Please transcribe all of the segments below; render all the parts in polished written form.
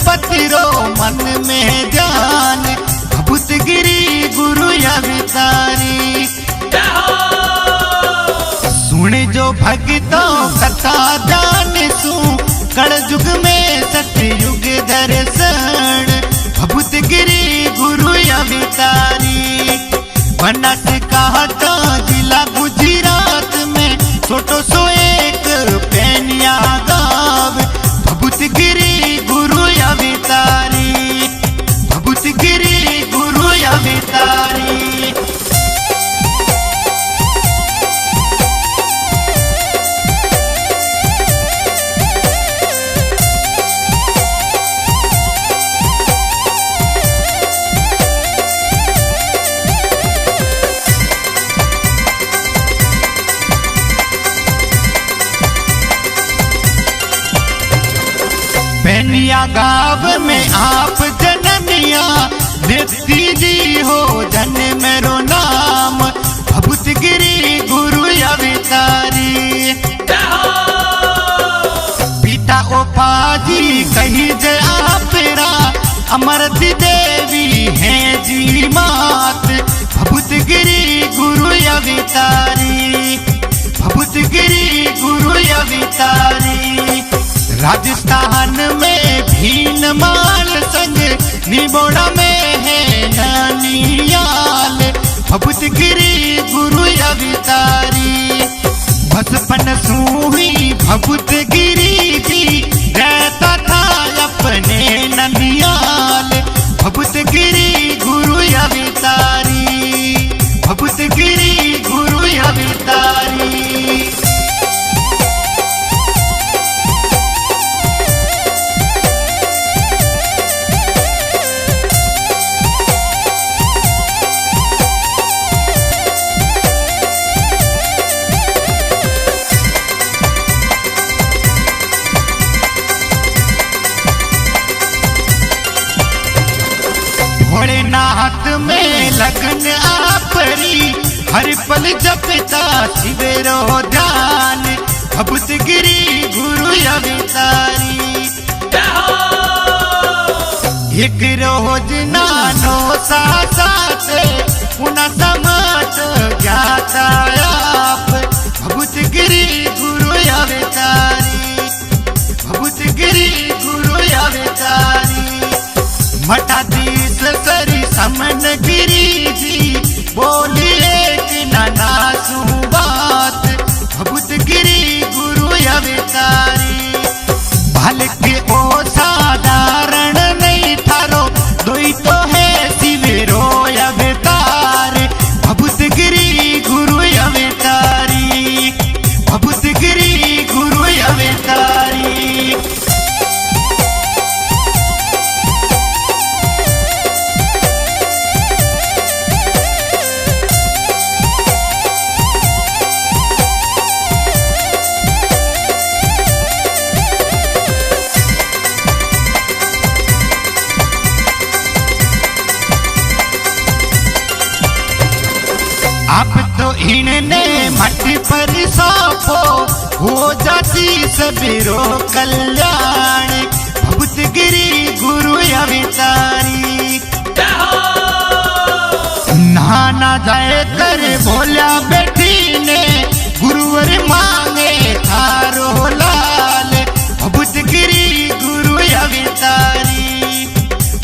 पतिरो मन में ध्यान भभूतगिरी गुरु अवतारी। सुन जो भक्तों कथा जान सू कल युग में सतयुग दर्शन भभूतगिरी गुरु अवतारी। बनासकांठा जिला गुजरात में छोटो सो एक पैनिया गाँव भभूतगिरी गुरु अवतारी। भभूतगिरी गुरु अवतारी। पैनिया गाँव में आप जननिया नित्य जी हो जन मेरो नाम भभूतगिरी गुरु अवतारी। पिता ओपाजी कही जय आपरा अमरती देवी है जी मात भभूतगिरी गुरु अवतारी। भभूतगिरी गुरु अवतारी। राजस्थान में भीन माल संग निबोड़ा में है नानियाल भभूतगिरी गुरु अवतारी। बचपन सूही भभूतगिरी भी रहता था अपने ननियाल भभूतगिरी गुरु अवतारी। भभूतगिरी गुरु अवतारी। भोलेनाथ में लगन आपरी हर पल जपता शिवेरो ध्यान भभूतगिरी गुरु अवतारी। एक रोज नानो साथ पुनः समात ज्ञाता आप भभूतगिरी गुरु अवतारी। भभूतगिरी गुरु अवतारी। मठाधीश सरी समन गिरी जी बोलिए कि नाना सुबात भभूतगिरी गुरु अवतारी। भल के ओ साधारण नहीं थारो दोई तो है शिवेरो अवतार भभूतगिरी गुरु अवतारी। भभूतगिरी गुरु अवतारी। आप तो इनने मट्टी पर सौंपो हो जाती सबेरो कल्याण भभूतगिरी गुरु अवतारी। नहाना जाए कर बोला बेटी ने गुरुवर मांगे थारो लाल भभूतगिरी गुरु अवतारी।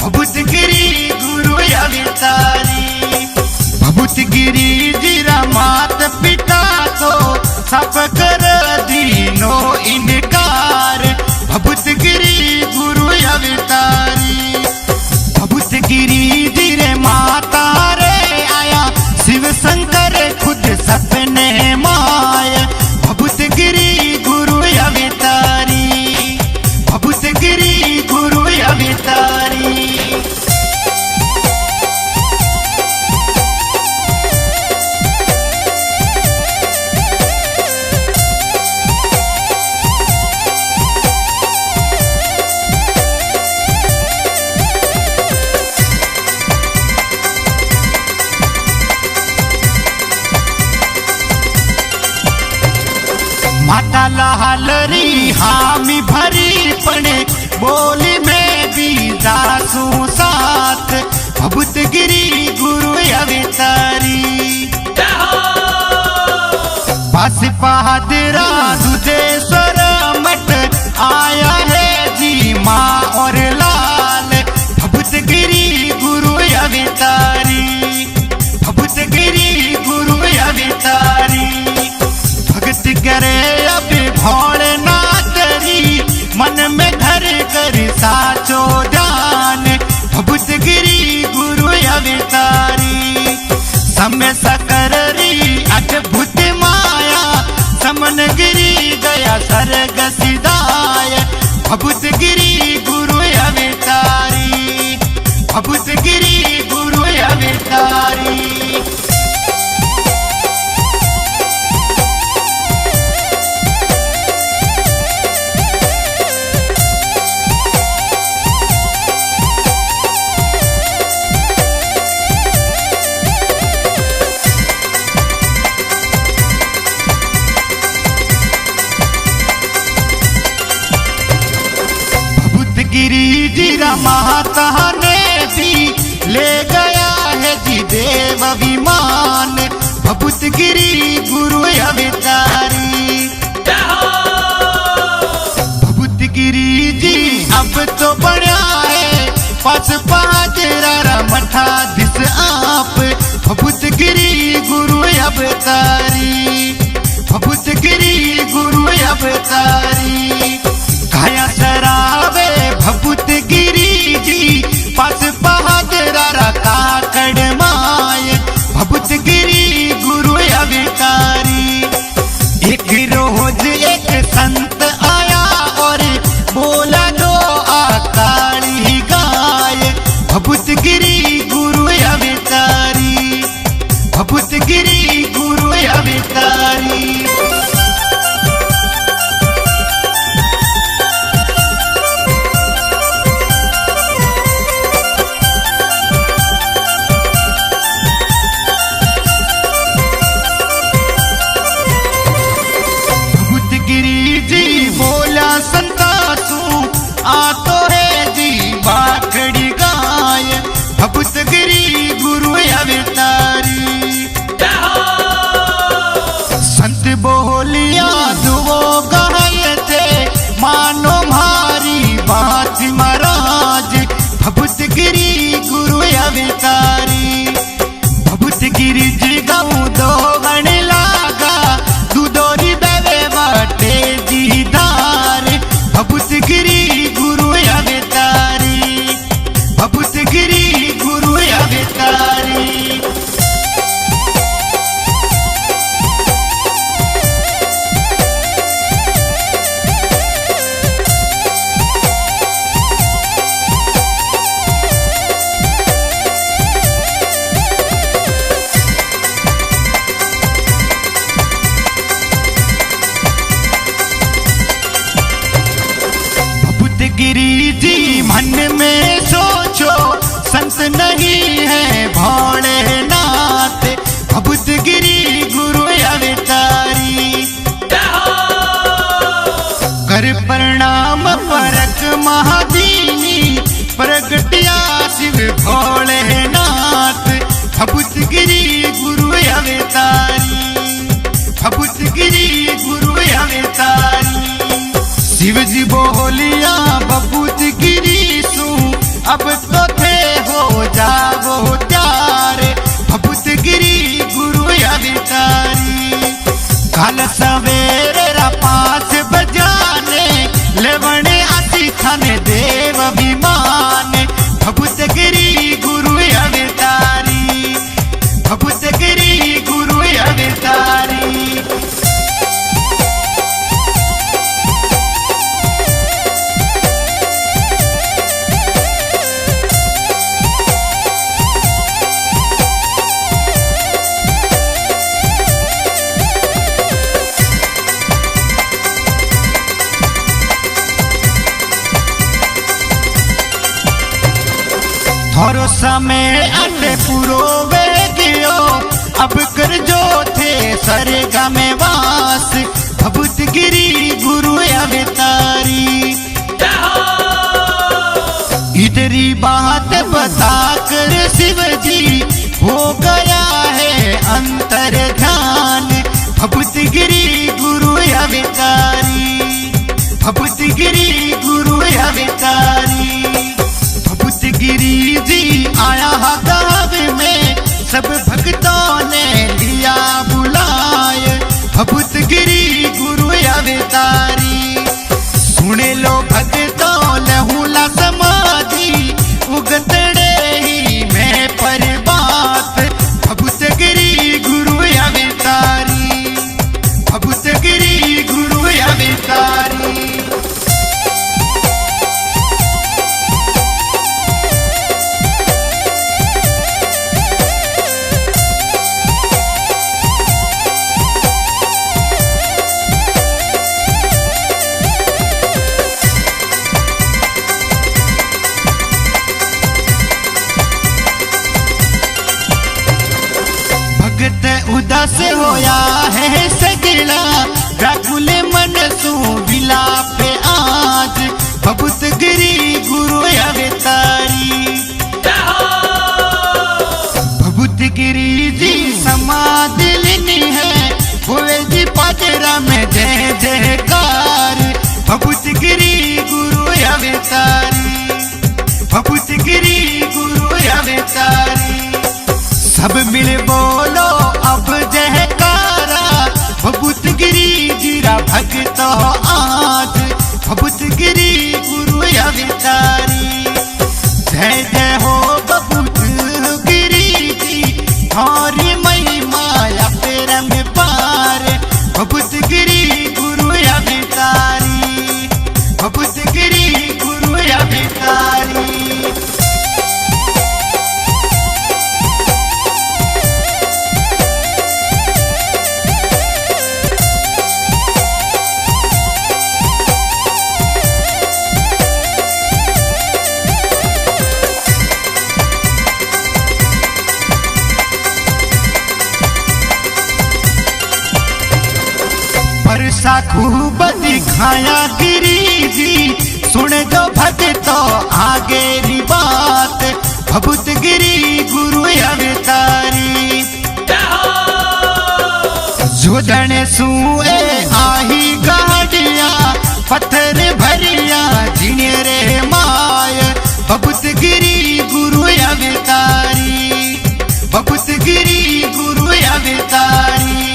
भभूतगिरी गुरु अवतारी। भभूतगिरी जीरा मात पिता को सब कर दीनो इनकार भभूतगिरी गुरु अवतारी। भभूतगिरी जीरे माता रे आया शिव शंकर खुद सपने माया भभूतगिरी गुरु अवतारी। भभूतगिरी गुरु अवतारी। माता लालरी हामी भरी पड़े बोली में भी जासू साथ भभूत गिरी गुरु अवतारी बस बहादुरा दुधेश्वर मठ आया है जी माँ और लाल भभूत गिरी गुरु अवतारी भभूत गिरी गुरु अवतारी भगत करे अब भोलेनाथ री मन में धर कर साचो ध्यान भभूत गिरी गुरु अवतारी समय सकर री अद्भुत माया समन गिरी गया सर्ग सिदाय भभूत गिरी गुरु अवतारी भभूत गिरी गुरु अवतारी गिरी जीरा माता ने भी ले गया है जी देव विमान भभूत गिरी गुरु अवतारी भभूत गिरी जी अब तो बढ़िया है पास पाजरा मठाधीश आप भभूत गिरी गुरु अवतारी भभूत गिरी गुरु अवतारी काया शराबे भभूत गिरी जी पास बहादुरा काकड़ माय भभूत गिरी गुरु अवतारी एक रोज एक संत आया और बोला दो अकाली गाय भभूत गिरी गुरु अवतारी भभूत गिरी गुरु अवतारी आतो है जी बाखड़ी गाय भभूत गिरी गुरु अवतारी संत बोलिया दुवो गाय थे मानो मारी बात महाराज भभूत गिरी गुरु अवतारी भभूत गिरी जी गाँव दो गण लागा दूधोरी बेवे बाटे दीदार भभूत गिरी गुरु अवतारी भभूत गिरी गुरु अवतारी गिरी जी मन में सोचो संत नहीं है भोलेनाथ भभूत गिरी गुरु अवतारी कर प्रणाम परक महादीनी प्रगटिया शिव भोलेनाथ भभूत गिरी गुरु अवतारी भभूत गिरी गुरु अवतारी शिव जी बोलिया भभूत गिरी सू अब तो थे हो जाओ त्यार भभूत गिरी गुरु अवतारी कल सवेरे 5 बजाने लेवने आती थाने देव विमान भभूत गिरी गुरु अवतारी भभूत गिरी गुरु अवतारी थोरो समय अटे पूरो वे गियो अब कर जो थे सरगा में वास भभूत गिरी गुरु अवतारी इधर पादरा में जय जयकार भभूत गिरी गुरु अवतारी भभूत गिरी गुरु अवतारी सब मिल बोलो अब जयकारा भभूत गिरी जीरा भक्त आज भभूत गिरी गुरु अवतारी जय जय हो भभूत गिरी जी हमारी महिमा या पेर में पार भभूत गिरी गुरु अवतारी भभूत गिरी गुरु अवतारी वर्षा खूब दिखाया गिरी जी सुन जो भक्तो आगे री बात भभूत गिरी गुरु अवतारी जोदन सुए आही गाड़िया पत्थर भरिया जिने रे माय भभूत गिरी गुरु अवतारी भभूत गिरी गुरु अवतारी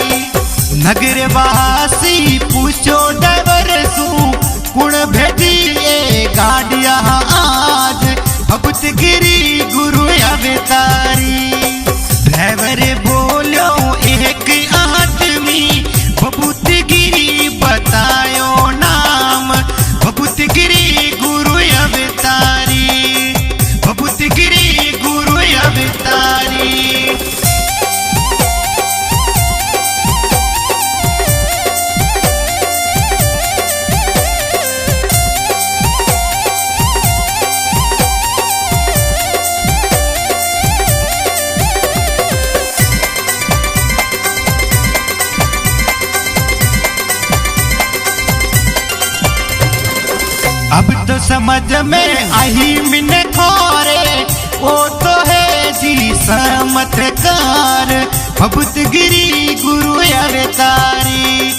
नगर वासी पूछो डबर सू कुण भेजिए गाड़िया आज भभूत गिरी गुरु अवतारी ड्राइवर बोलो एक आदमी भभूत गिरी बतायो नाम भभूत गिरी गुरु अवतारी भभूत गिरी गुरु अवतारी अब तो समझ में आई मिन खोरे वो तो है जी चमत्कार भभूत गिरी गुरु अवतारी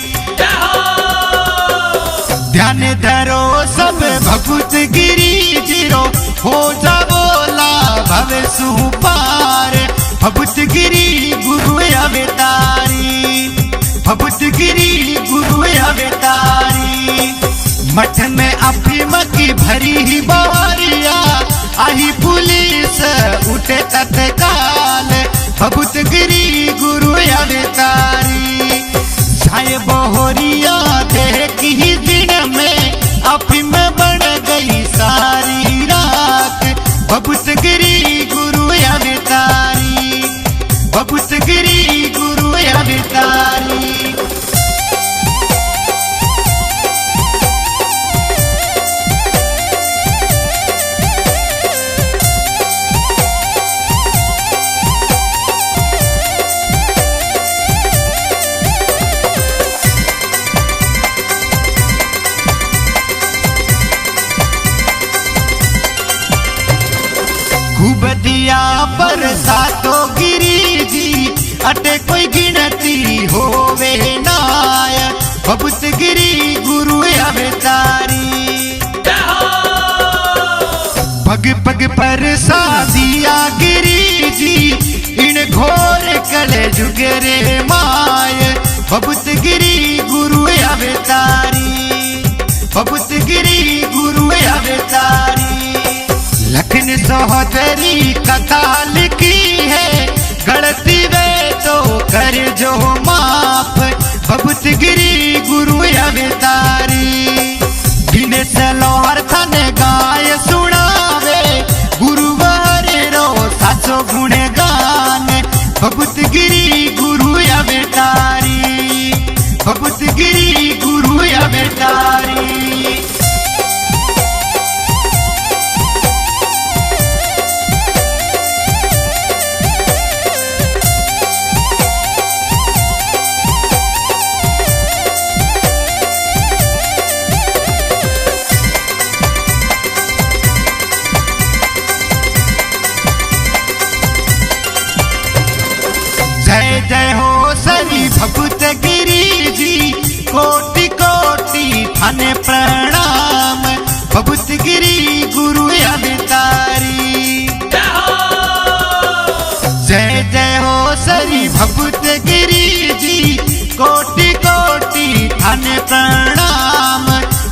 ध्यान धरो सब भभूत गिरी जीरो हो जा बोला भव सुपार भभूत गिरी गुरु अवतारी भभूत गिरी गुरु अवतारी मठ में अफीम की भरी ही बारिया आई पुलिस उठे तत्काल भभूत गिरी गुरु अवतारी छाए बहोरिया देख ही दिन में अफीम बढ़ गई सारी रात भभूत गिरी गुरु अवतारी भभूत गिरी गुरु अवतारी खूब दिया बरसातो गिरी जी अटे कोई गिनती होवे नाय भभूत गिरी गुरु अवतारी पग पग पर सादिया गिरी जी इन घोर कले जुगरे माय भभूत गिरी गुरु अवतारी भभूत गिरी गुरु अवतारी लखन सहोदरी कथा लिखी है गलती वे तो कर जो माफ भभूत गिरी गुरु अवतारी बिन सलोहर थन गाय सुनावे गुरुवार रो साचो गुण गान भभूत गिरी गुरु अवतारी भभूत गिरी गुरु अवतारी जय जय हो सरी भभूत गिरी जी थाने प्रणाम भभूत गिरी गुरु अवतारी। जय जय हो सरी भभूत गिरी जी कोटि कोटि थाने प्रणाम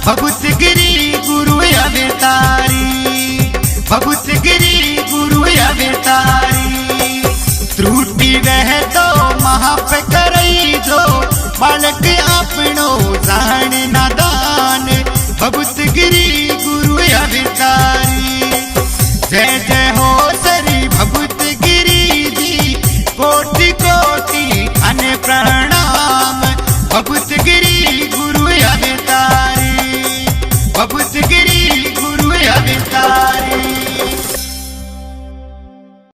भभूत गिरी गुरु अवतारी। भभूत गिरी गुरु अवतारी। त्रुटि वह तो महाप करई जो बालक अपनो जान नादान भभूत गिरी गुरु अवतारी। जय जय हो सरी भभूत गिरी जी कोटि कोटि थाने प्रणाम भभूत गिरी गुरु अवतारी। भभूत गिरी गुरु अवतारी।